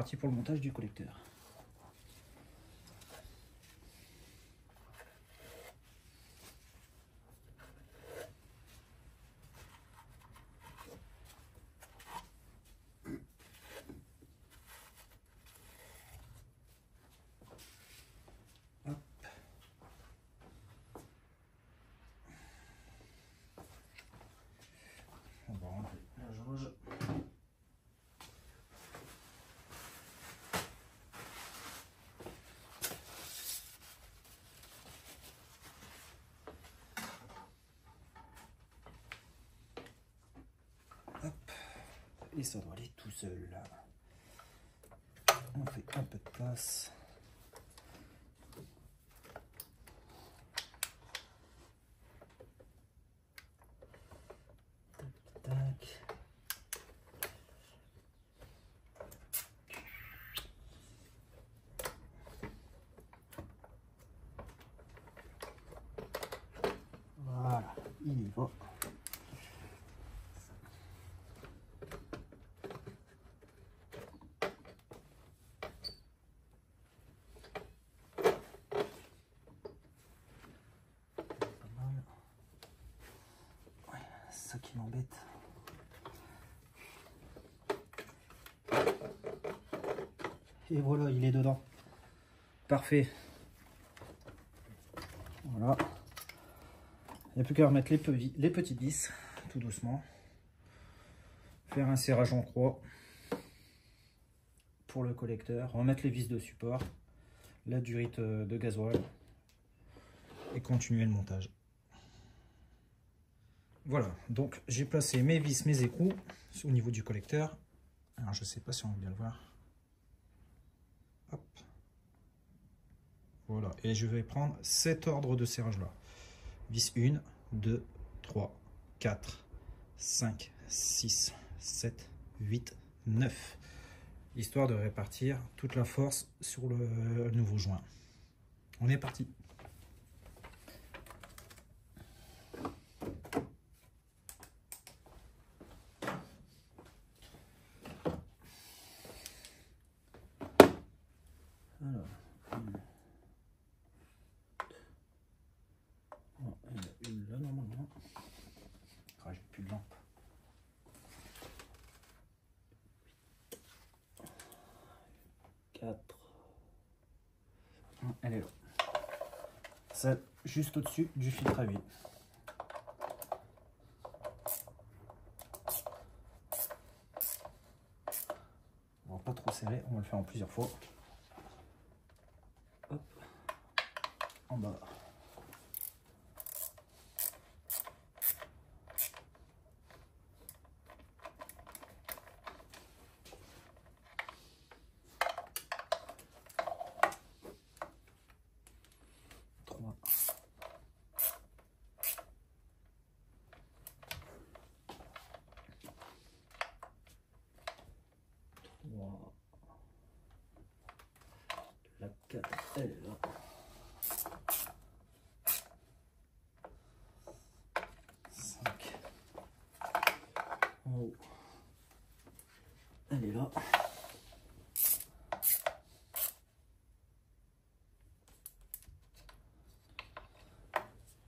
parti pour le montage du collecteur. On va enlever la jauge. Hop. Et ça doit aller tout seul. On fait un peu de place. Tac. Voilà, il y va. Ouais, c'est ça qui m'embête. Et voilà, il est dedans. Parfait. Voilà. Il n'y a plus qu'à remettre les petites vis, tout doucement. Faire un serrage en croix pour le collecteur. Remettre les vis de support. La durite de gasoil. Et continuer le montage. Voilà, donc j'ai placé mes vis, mes écrous au niveau du collecteur. Alors je ne sais pas si on va bien le voir. Hop. Voilà, et je vais prendre cet ordre de serrage là. Vis 1, 2, 3, 4, 5, 6, 7, 8, 9. Histoire de répartir toute la force sur le nouveau joint. On est parti. Alors, il y en a une là normalement. Ah, j'ai plus de lampe. Elle est là. C'est juste au-dessus du filtre à huile. On va pas trop serrer, on va le faire en plusieurs fois. Hop. En bas. La 4, elle est là. 5. En haut. Elle est là.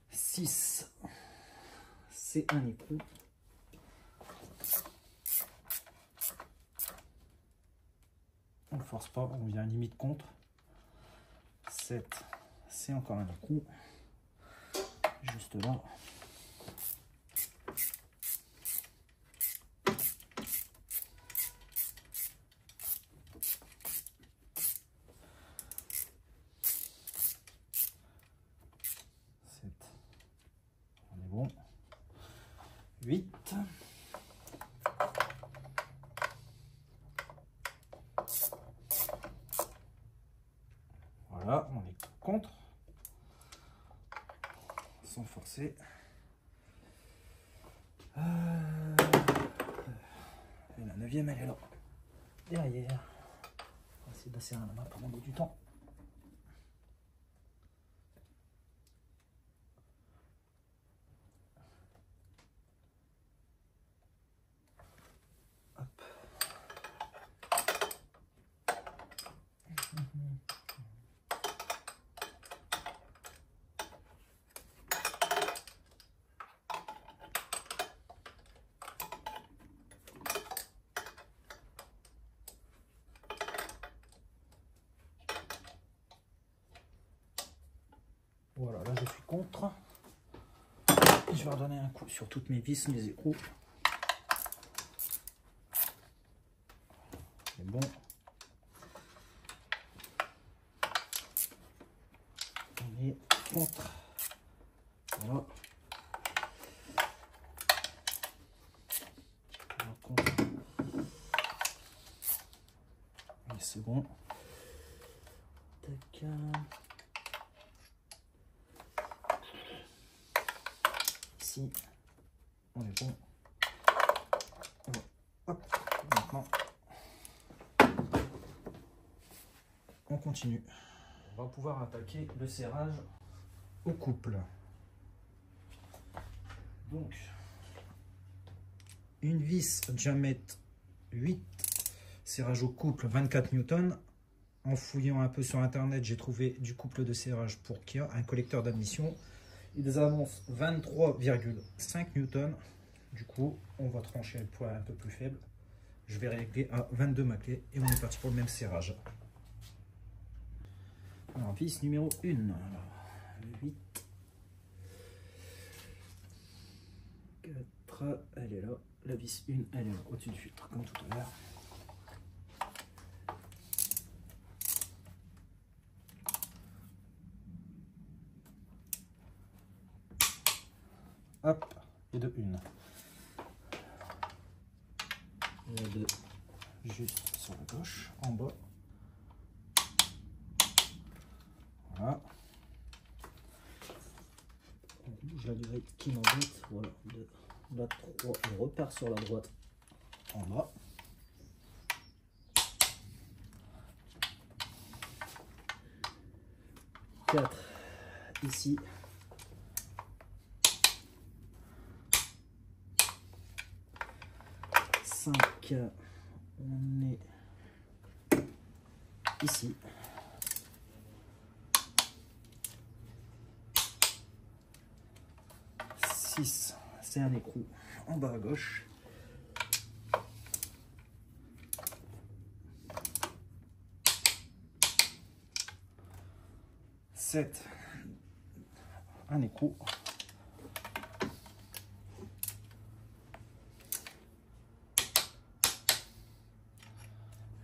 6. C'est un écrou. On ne force pas, on vient limite contre. 7, c'est encore un écrou. Juste là. 7. On est bon. 8. Voilà, on est contre, sans forcer. Et la 9e, elle est là, derrière. On va essayer de la serrer à la main pour gagner du temps. Hop. Voilà, là je suis contre. Je vais redonner un coup sur toutes mes vis, mes écrous. C'est bon. On est contre. Voilà. Contre. Et c'est bon. Tac. Ici, on est bon. Hop, maintenant, on continue. On va pouvoir attaquer le serrage au couple. Donc, une vis diamètre 8, serrage au couple 24 newtons. En fouillant un peu sur internet, j'ai trouvé du couple de serrage pour Kia, un collecteur d'admission. Ils annoncent 23,5 newtons. Du coup, on va trancher le poids un peu plus faible. Je vais régler à 22 ma clé et on est parti pour le même serrage. Alors, vis numéro 1. Alors, 8. 4, elle est là. La vis 1, elle est là, au-dessus du filtre, comme tout à l'heure. Hop, et de 1. La 2, juste sur la gauche, en bas. Voilà. On bouge la durée qui m'embête. Voilà, la 3, on repart sur la droite en bas. Quatre ici. 5, on est ici. 6, c'est un écrou en bas à gauche. 7, un écrou.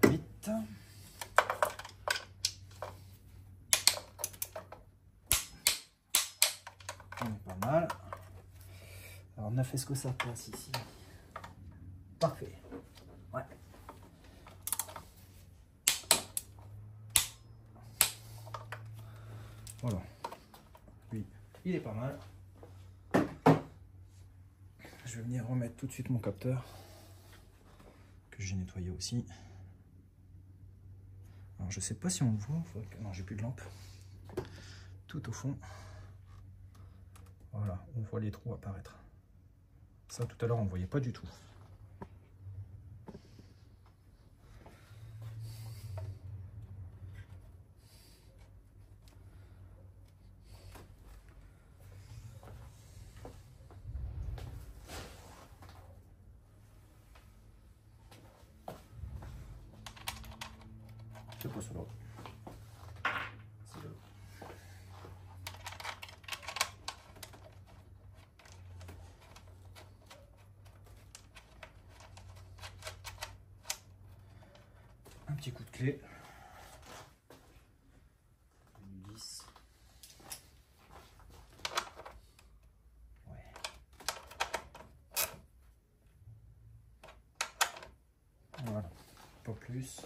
8, on est pas mal. Alors 9, est-ce que ça passe ici? Parfait. Ouais. Voilà. Oui, il est pas mal. Je vais venir remettre tout de suite mon capteur que j'ai nettoyé aussi. Alors je sais pas si on le voit. Non, j'ai plus de lampe. Tout au fond. Voilà, on voit les trous apparaître. Ça tout à l'heure on ne voyait pas du tout. C'est pas cela. C'est là. Un petit coup de clé. Une vis. Ouais. Voilà. Pas plus.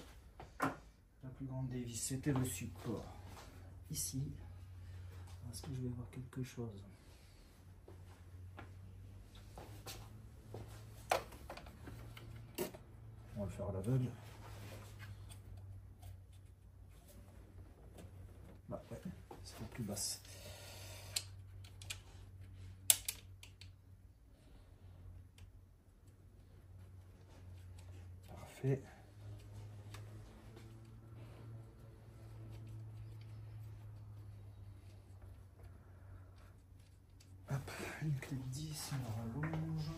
La plus grande des vis, c'était le support. Ici. Est-ce que je vais voir quelque chose? On va le faire à l'aveugle. Bah ouais, c'est la plus basse. Parfait. une clé de 10, on la rallonge.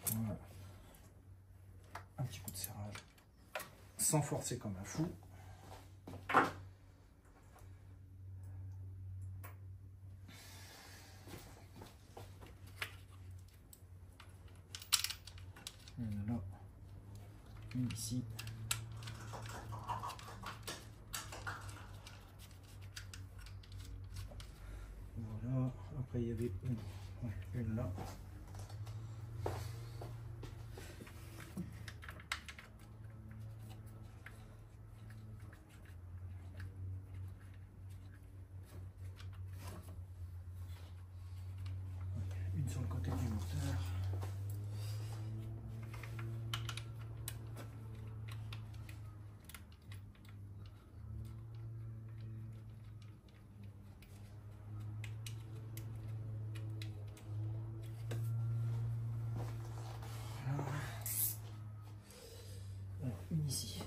Voilà. Un petit coup de serrage sans forcer comme un fou. Une là, une ici. Voilà, après il y avait une là. Une sur le côté du moteur. Alors, une ici.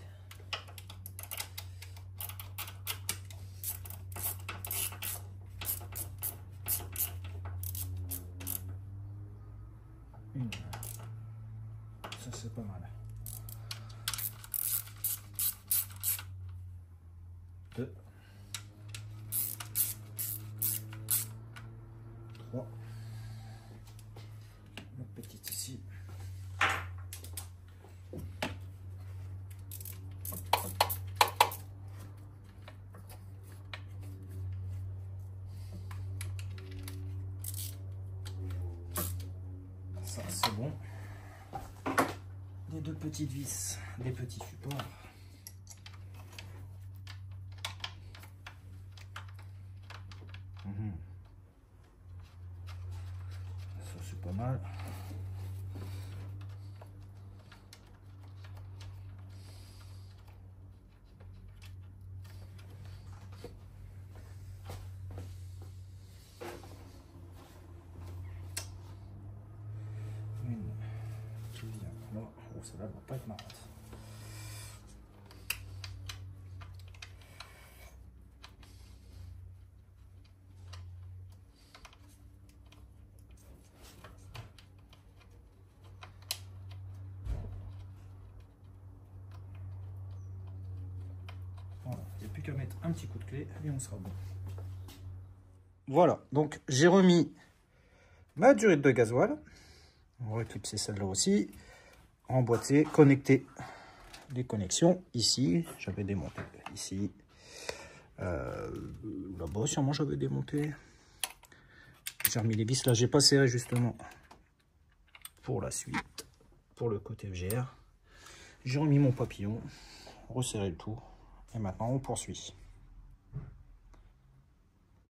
Une. Ça c'est pas mal. Deux. Trois. Une petite ici. Ça c'est bon. Les deux petites vis, les petits supports. Ça c'est pas mal. Une qui vient là. Oh, celle-là ne va pas être marrante. Voilà, il n'y a plus qu'à mettre un petit coup de clé et on sera bon. Voilà, donc j'ai remis ma durite de gasoil. On va éclipser celle-là aussi. Emboîté, connecté. Les connexions ici, j'avais démonté ici. Là-bas, sûrement j'avais démonté. J'ai remis les vis là, j'ai pas serré justement pour la suite, pour le côté FGR. J'ai remis mon papillon, resserré le tout et maintenant on poursuit.